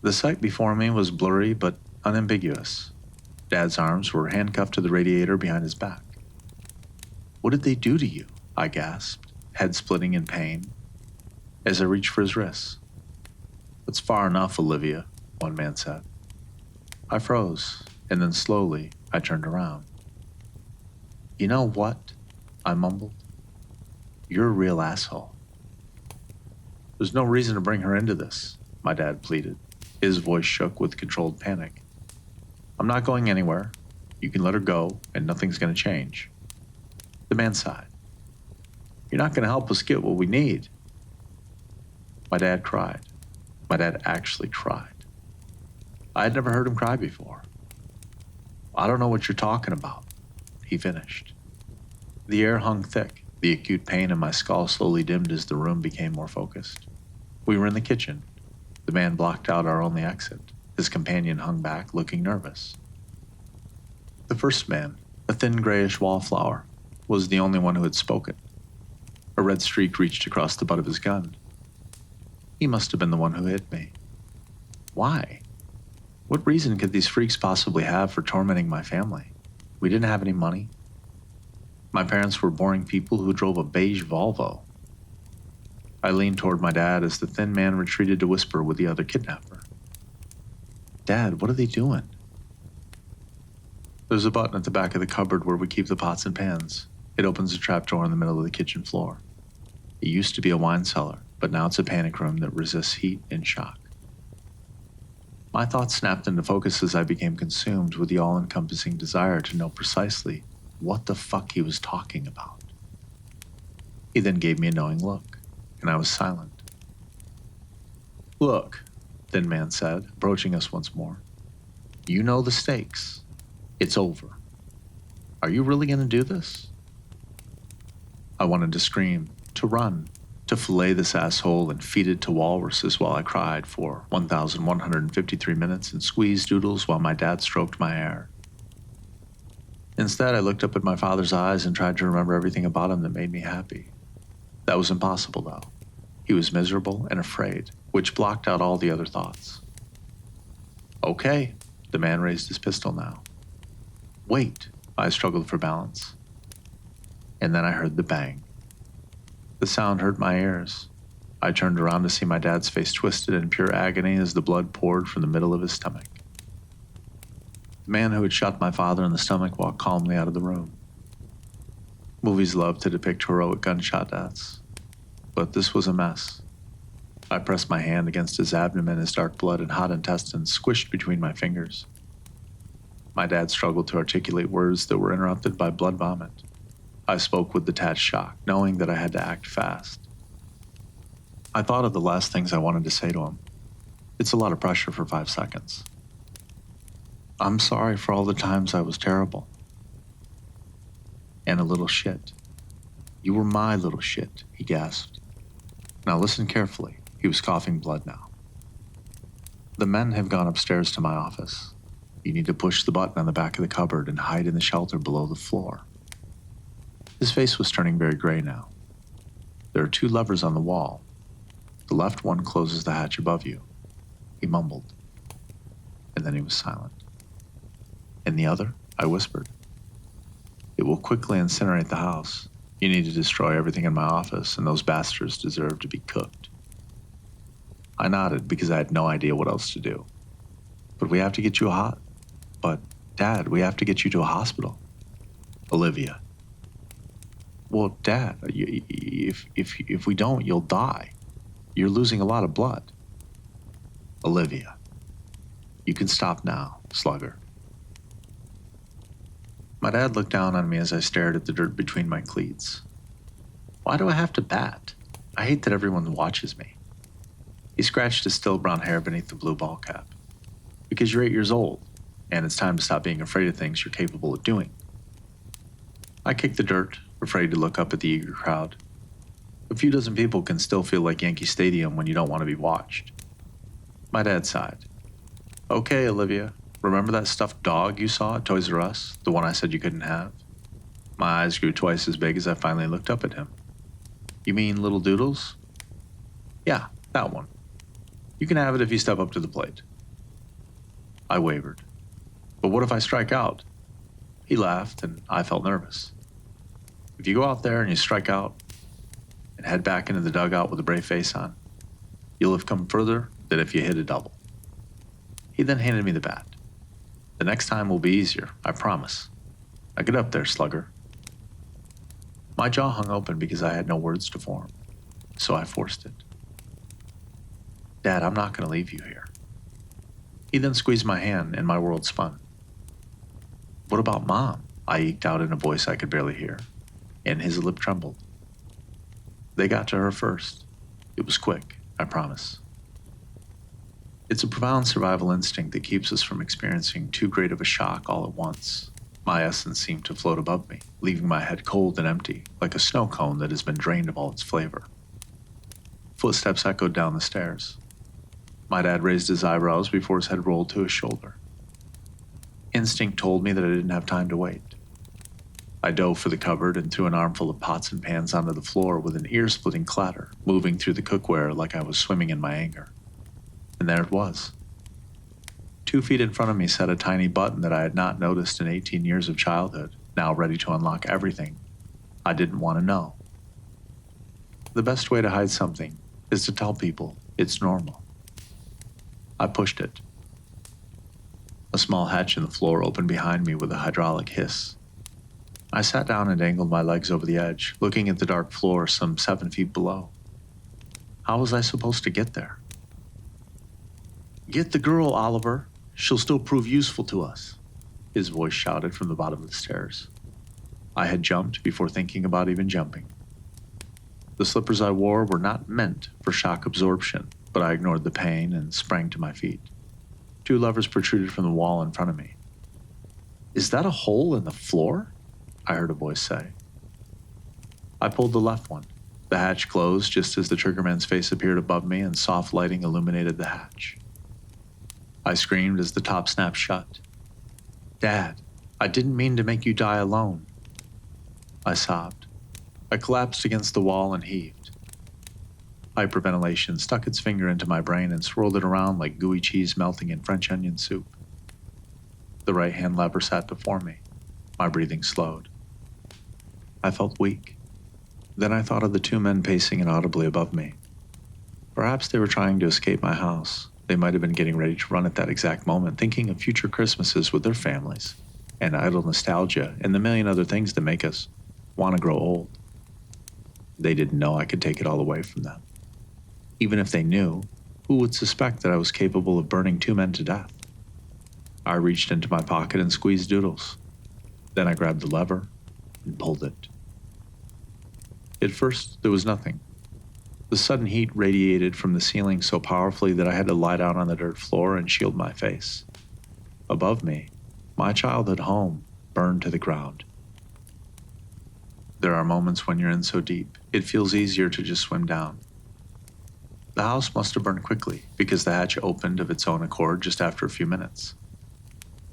The sight before me was blurry but unambiguous. Dad's arms were handcuffed to the radiator behind his back. What did they do to you? I gasped, head splitting in pain, as I reached for his wrists. It's far enough, Olivia, one man said. I froze, and then slowly I turned around. You know what? I mumbled. You're a real asshole. There's no reason to bring her into this, my dad pleaded. His voice shook with controlled panic. I'm not going anywhere. You can let her go, and nothing's going to change. The man sighed. You're not going to help us get what we need. My dad cried. My dad actually cried. I had never heard him cry before. I don't know what you're talking about, he finished. The air hung thick. The acute pain in my skull slowly dimmed as the room became more focused. We were in the kitchen. The man blocked out our only exit. His companion hung back, looking nervous. The first man, a thin grayish wallflower, was the only one who had spoken. A red streak reached across the butt of his gun. He must have been the one who hit me. Why? What reason could these freaks possibly have for tormenting my family? We didn't have any money. My parents were boring people who drove a beige Volvo. I leaned toward my dad as the thin man retreated to whisper with the other kidnapper. Dad, what are they doing? There's a button at the back of the cupboard where we keep the pots and pans. It opens a trapdoor in the middle of the kitchen floor. It used to be a wine cellar, but now it's a panic room that resists heat and shock. My thoughts snapped into focus as I became consumed with the all-encompassing desire to know precisely what the fuck he was talking about. He then gave me a knowing look, and I was silent. Look, thin man said, approaching us once more. You know the stakes. It's over. Are you really going to do this? I wanted to scream, to run, to fillet this asshole and feed it to walruses while I cried for 1,153 minutes and squeezed doodles while my dad stroked my hair. Instead, I looked up at my father's eyes and tried to remember everything about him that made me happy. That was impossible, though. He was miserable and afraid, which blocked out all the other thoughts. Okay, the man raised his pistol now. Wait, I struggled for balance. And then I heard the bang. The sound hurt my ears. I turned around to see my dad's face twisted in pure agony as the blood poured from the middle of his stomach. The man who had shot my father in the stomach walked calmly out of the room. Movies love to depict heroic gunshot deaths, but this was a mess. I pressed my hand against his abdomen as dark blood and hot intestines squished between my fingers. My dad struggled to articulate words that were interrupted by blood vomit. I spoke with detached shock, knowing that I had to act fast. I thought of the last things I wanted to say to him. It's a lot of pressure for 5 seconds. I'm sorry for all the times I was terrible. And a little shit. You were my little shit, he gasped. Now listen carefully. He was coughing blood now. The men have gone upstairs to my office. You need to push the button on the back of the cupboard and hide in the shelter below the floor. His face was turning very gray now. There are 2 levers on the wall. The left one closes the hatch above you. He mumbled. And then he was silent. And the other, I whispered. It will quickly incinerate the house. You need to destroy everything in my office, and those bastards deserve to be cooked. I nodded because I had no idea what else to do. But we have to get you Dad, we have to get you to a hospital. Olivia. Well, Dad, if we don't, you'll die. You're losing a lot of blood. Olivia, you can stop now, slugger. My dad looked down on me as I stared at the dirt between my cleats. Why do I have to bat? I hate that everyone watches me. He scratched his still brown hair beneath the blue ball cap. Because you're 8 years old, and it's time to stop being afraid of things you're capable of doing. I kicked the dirt, afraid to look up at the eager crowd. A few dozen people can still feel like Yankee Stadium when you don't want to be watched. My dad sighed. Okay, Olivia, remember that stuffed dog you saw at Toys R Us? The one I said you couldn't have? My eyes grew twice as big as I finally looked up at him. You mean Little Doodles? Yeah, that one. You can have it if you step up to the plate. I wavered. But what if I strike out? He laughed, and I felt nervous. If you go out there and you strike out and head back into the dugout with a brave face on, you'll have come further than if you hit a double. He then handed me the bat. The next time will be easier, I promise. Now get up there, slugger. My jaw hung open because I had no words to form, so I forced it. Dad, I'm not going to leave you here. He then squeezed my hand and my world spun. What about Mom? I eked out in a voice I could barely hear, and his lip trembled. They got to her first. It was quick, I promise. It's a profound survival instinct that keeps us from experiencing too great of a shock all at once. My essence seemed to float above me, leaving my head cold and empty, like a snow cone that has been drained of all its flavor. Footsteps echoed down the stairs. My dad raised his eyebrows before his head rolled to his shoulder. Instinct told me that I didn't have time to wait. I dove for the cupboard and threw an armful of pots and pans onto the floor with an ear-splitting clatter, moving through the cookware like I was swimming in my anger. And there it was. 2 feet in front of me sat a tiny button that I had not noticed in 18 years of childhood, now ready to unlock everything I didn't want to know. The best way to hide something is to tell people it's normal. I pushed it. A small hatch in the floor opened behind me with a hydraulic hiss. I sat down and angled my legs over the edge, looking at the dark floor some 7 feet below. How was I supposed to get there? Get the girl, Oliver. She'll still prove useful to us, his voice shouted from the bottom of the stairs. I had jumped before thinking about even jumping. The slippers I wore were not meant for shock absorption, but I ignored the pain and sprang to my feet. 2 levers protruded from the wall in front of me. Is that a hole in the floor? I heard a voice say. I pulled the left one. The hatch closed just as the triggerman's face appeared above me and soft lighting illuminated the hatch. I screamed as the top snapped shut. Dad, I didn't mean to make you die alone. I sobbed. I collapsed against the wall and heaved. Hyperventilation stuck its finger into my brain and swirled it around like gooey cheese melting in French onion soup. The right-hand lever sat before me. My breathing slowed. I felt weak. Then I thought of the 2 men pacing inaudibly above me. Perhaps they were trying to escape my house. They might have been getting ready to run at that exact moment, thinking of future Christmases with their families, and idle nostalgia, and the million other things that make us want to grow old. They didn't know I could take it all away from them. Even if they knew, who would suspect that I was capable of burning 2 men to death? I reached into my pocket and squeezed Doodles. Then I grabbed the lever and pulled it. At first, there was nothing. The sudden heat radiated from the ceiling so powerfully that I had to lie down on the dirt floor and shield my face. Above me, my childhood home burned to the ground. There are moments when you're in so deep, it feels easier to just swim down. The house must have burned quickly because the hatch opened of its own accord just after a few minutes.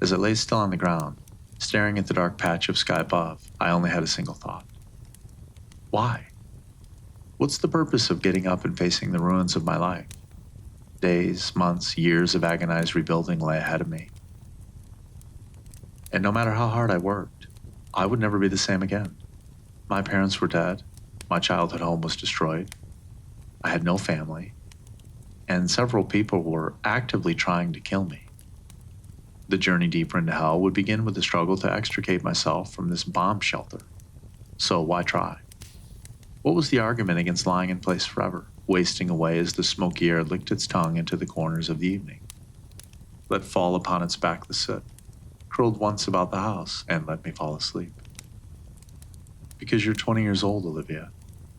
As I lay still on the ground, staring at the dark patch of sky above, I only had a single thought. Why? What's the purpose of getting up and facing the ruins of my life? Days, months, years of agonized rebuilding lay ahead of me. And no matter how hard I worked, I would never be the same again. My parents were dead. My childhood home was destroyed. I had no family. And several people were actively trying to kill me. The journey deeper into hell would begin with the struggle to extricate myself from this bomb shelter. So why try? What was the argument against lying in place forever, wasting away as the smoky air licked its tongue into the corners of the evening? Let fall upon its back the soot, curled once about the house, and let me fall asleep. Because you're 20 years old, Olivia,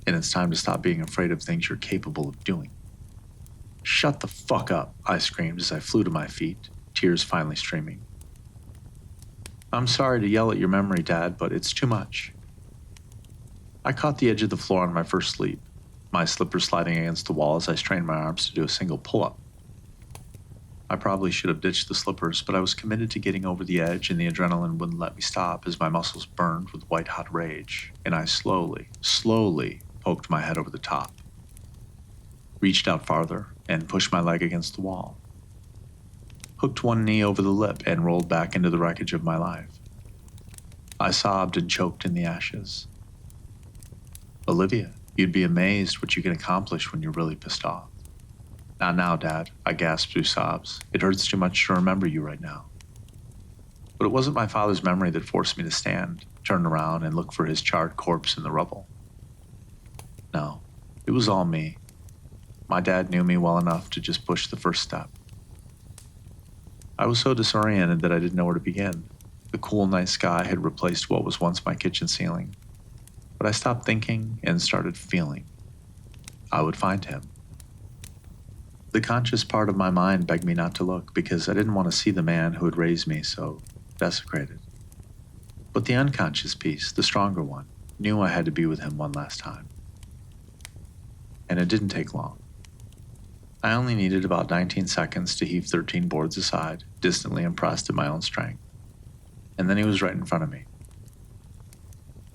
and it's time to stop being afraid of things you're capable of doing. Shut the fuck up, I screamed as I flew to my feet, tears finally streaming. I'm sorry to yell at your memory, Dad, but it's too much. I caught the edge of the floor on my first sleep, my slippers sliding against the wall as I strained my arms to do a single pull-up. I probably should have ditched the slippers, but I was committed to getting over the edge, and the adrenaline wouldn't let me stop as my muscles burned with white-hot rage, and I slowly poked my head over the top, reached out farther, and pushed my leg against the wall, hooked one knee over the lip, and rolled back into the wreckage of my life. I sobbed and choked in the ashes. Olivia, you'd be amazed what you can accomplish when you're really pissed off. Not now, Dad, I gasped through sobs. It hurts too much to remember you right now. But it wasn't my father's memory that forced me to stand, turn around, and look for his charred corpse in the rubble. No, it was all me. My dad knew me well enough to just push the first step. I was so disoriented that I didn't know where to begin. The cool night sky had replaced what was once my kitchen ceiling. But I stopped thinking and started feeling. I would find him. The conscious part of my mind begged me not to look because I didn't want to see the man who had raised me so desecrated. But the unconscious piece, the stronger one, knew I had to be with him one last time. And it didn't take long. I only needed about 19 seconds to heave 13 boards aside, distantly impressed at my own strength. And then he was right in front of me.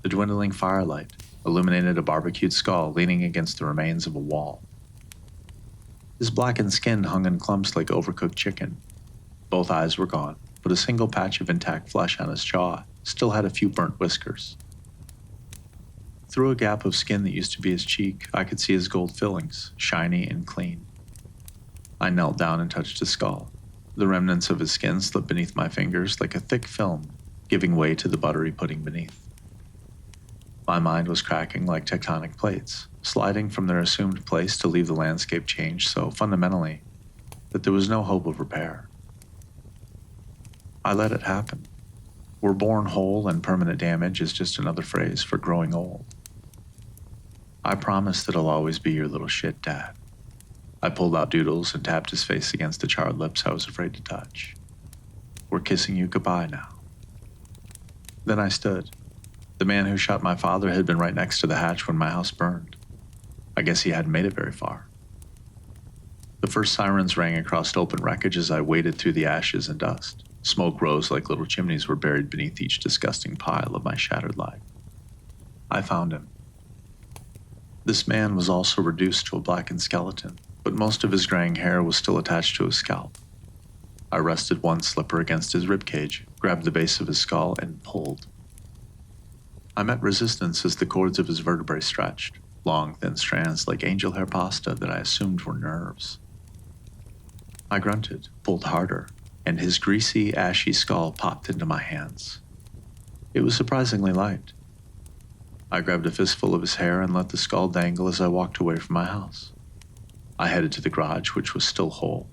The dwindling firelight illuminated a barbecued skull leaning against the remains of a wall. His blackened skin hung in clumps like overcooked chicken. Both eyes were gone, but a single patch of intact flesh on his jaw still had a few burnt whiskers. Through a gap of skin that used to be his cheek, I could see his gold fillings, shiny and clean. I knelt down and touched his skull. The remnants of his skin slipped beneath my fingers like a thick film, giving way to the buttery pudding beneath. My mind was cracking like tectonic plates, sliding from their assumed place to leave the landscape changed so fundamentally that there was no hope of repair. I let it happen. We're born whole, and permanent damage is just another phrase for growing old. I promise that I'll always be your little shit, Dad. I pulled out Doodles and tapped his face against the charred lips I was afraid to touch. We're kissing you goodbye now. Then I stood. The man who shot my father had been right next to the hatch when my house burned. I guess he hadn't made it very far. The first sirens rang across open wreckage as I waded through the ashes and dust. Smoke rose like little chimneys were buried beneath each disgusting pile of my shattered life. I found him. This man was also reduced to a blackened skeleton, but most of his graying hair was still attached to his scalp. I rested one slipper against his ribcage, grabbed the base of his skull, and pulled. I met resistance as the cords of his vertebrae stretched, long, thin strands like angel hair pasta that I assumed were nerves. I grunted, pulled harder, and his greasy, ashy skull popped into my hands. It was surprisingly light. I grabbed a fistful of his hair and let the skull dangle as I walked away from my house. I headed to the garage, which was still whole.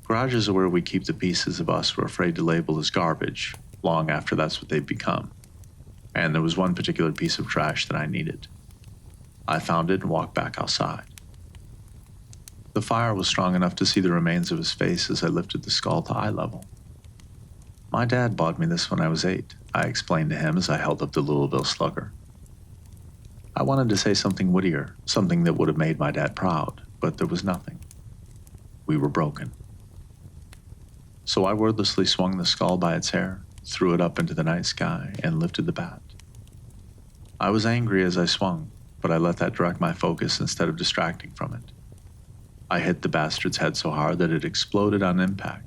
Garages are where we keep the pieces of us we're afraid to label as garbage, long after that's what they've become. And there was one particular piece of trash that I needed. I found it and walked back outside. The fire was strong enough to see the remains of his face as I lifted the skull to eye level. My dad bought me this when I was 8, I explained to him as I held up the Louisville Slugger. I wanted to say something wittier, something that would have made my dad proud, but there was nothing. We were broken. So I wordlessly swung the skull by its hair, threw it up into the night sky, and lifted the bat. I was angry as I swung, but I let that direct my focus instead of distracting from it. I hit the bastard's head so hard that it exploded on impact,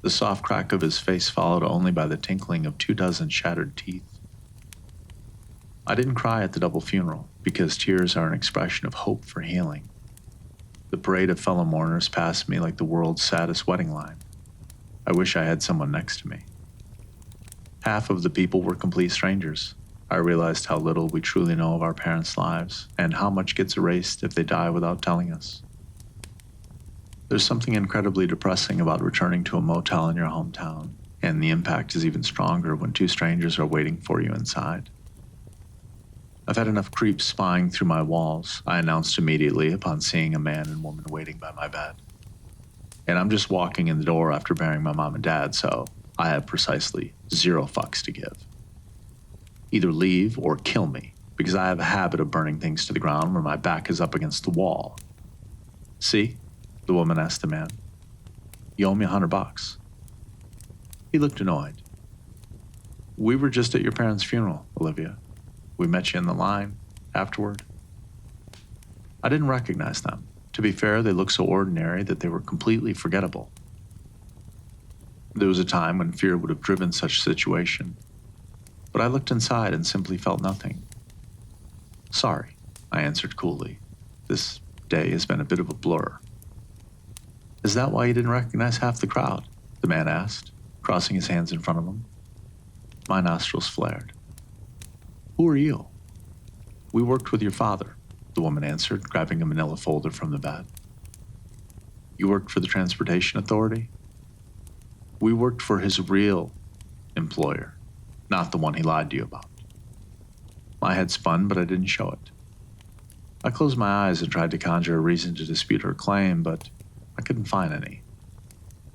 the soft crack of his face followed only by the tinkling of 24 shattered teeth. I didn't cry at the double funeral, because tears are an expression of hope for healing. The parade of fellow mourners passed me like the world's saddest wedding line. I wish I had someone next to me. Half of the people were complete strangers. I realized how little we truly know of our parents' lives and how much gets erased if they die without telling us. There's something incredibly depressing about returning to a motel in your hometown, and the impact is even stronger when two strangers are waiting for you inside. I've had enough creeps spying through my walls, I announced immediately upon seeing a man and woman waiting by my bed. And I'm just walking in the door after burying my mom and dad, so I have precisely 0 fucks to give. Either leave or kill me, because I have a habit of burning things to the ground when my back is up against the wall. See? The woman asked the man. You owe me $100. He looked annoyed. We were just at your parents' funeral, Olivia. We met you in the line afterward. I didn't recognize them. To be fair, they looked so ordinary that they were completely forgettable. There was a time when fear would have driven such a situation, but I looked inside and simply felt nothing. Sorry, I answered coolly. This day has been a bit of a blur. Is that why you didn't recognize half the crowd? The man asked, crossing his hands in front of him. My nostrils flared. Who are you? We worked with your father, the woman answered, grabbing a manila folder from the bed. You worked for the Transportation Authority? We worked for his real employer, not the one he lied to you about. My head spun, but I didn't show it. I closed my eyes and tried to conjure a reason to dispute her claim, but I couldn't find any.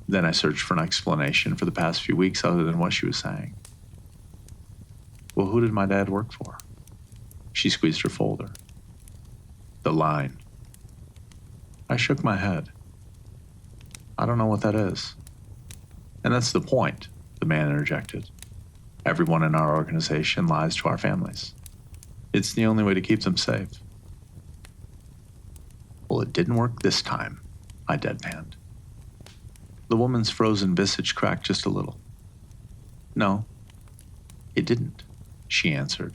Then I searched for an explanation for the past few weeks other than what she was saying. Well, who did my dad work for? She squeezed her folder. The line. I shook my head. I don't know what that is. And that's the point, the man interjected. Everyone in our organization lies to our families. It's the only way to keep them safe. Well, it didn't work this time, I deadpanned. The woman's frozen visage cracked just a little. No, it didn't, she answered.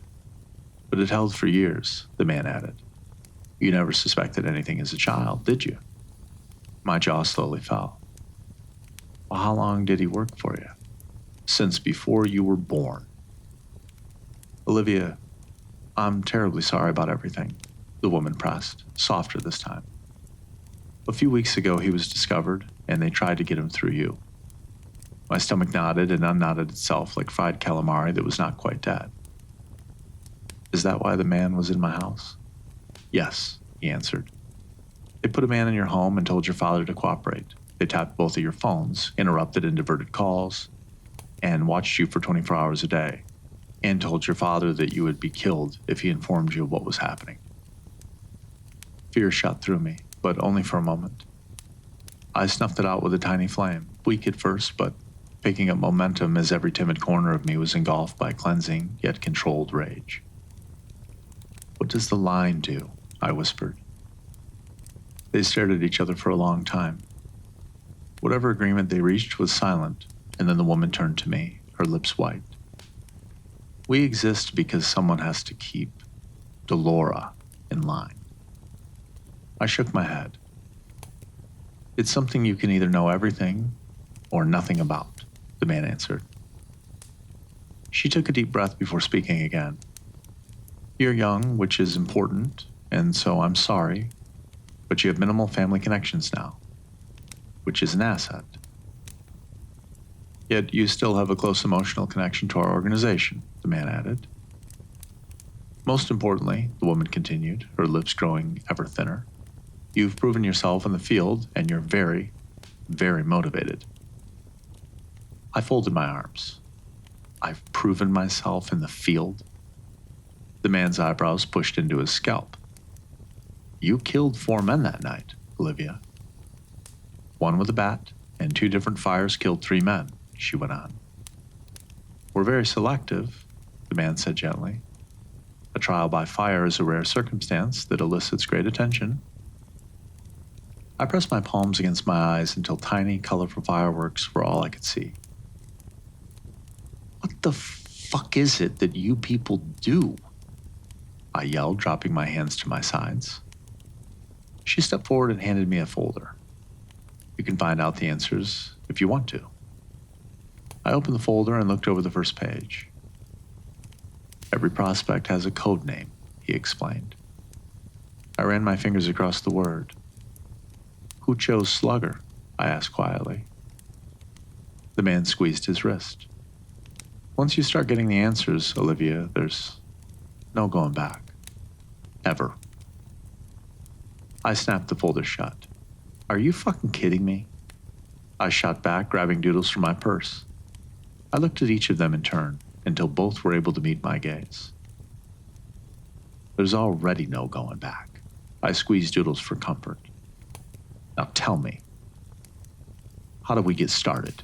But it held for years, the man added. You never suspected anything as a child, did you? My jaw slowly fell. Well, how long did he work for you? Since before you were born. Olivia, I'm terribly sorry about everything, the woman pressed, softer this time. A few weeks ago, he was discovered, and they tried to get him through you. My stomach knotted and unknotted itself like fried calamari that was not quite dead. Is that why the man was in my house? Yes, he answered. They put a man in your home and told your father to cooperate. They tapped both of your phones, interrupted and diverted calls, and watched you for 24 hours a day, and told your father that you would be killed if he informed you of what was happening. Fear shot through me, but only for a moment. I snuffed it out with a tiny flame, weak at first, but picking up momentum as every timid corner of me was engulfed by cleansing yet controlled rage. What does the line do? I whispered. They stared at each other for a long time. Whatever agreement they reached was silent, and then the woman turned to me, her lips white. We exist because someone has to keep Delora in line. I shook my head. It's something you can either know everything or nothing about, the man answered. She took a deep breath before speaking again. You're young, which is important, and so I'm sorry, but you have minimal family connections now, which is an asset. Yet you still have a close emotional connection to our organization, the man added. Most importantly, the woman continued, her lips growing ever thinner, you've proven yourself in the field, and you're very, very motivated. I folded my arms. I've proven myself in the field? The man's eyebrows pushed into his scalp. You killed 4 men that night, Olivia. 1 with a bat, and 2 different fires killed 3 men, she went on. We're very selective, the man said gently. A trial by fire is a rare circumstance that elicits great attention. I pressed my palms against my eyes until tiny, colorful fireworks were all I could see. What the fuck is it that you people do? I yelled, dropping my hands to my sides. She stepped forward and handed me a folder. You can find out the answers if you want to. I opened the folder and looked over the first page. Every prospect has a code name, he explained. I ran my fingers across the word. Who chose Slugger? I asked quietly. The man squeezed his wrist. Once you start getting the answers, Olivia, there's no going back. Ever. I snapped the folder shut. Are you fucking kidding me? I shot back, grabbing doodles from my purse. I looked at each of them in turn, until both were able to meet my gaze. There's already no going back. I squeezed doodles for comfort. Now tell me, how do we get started?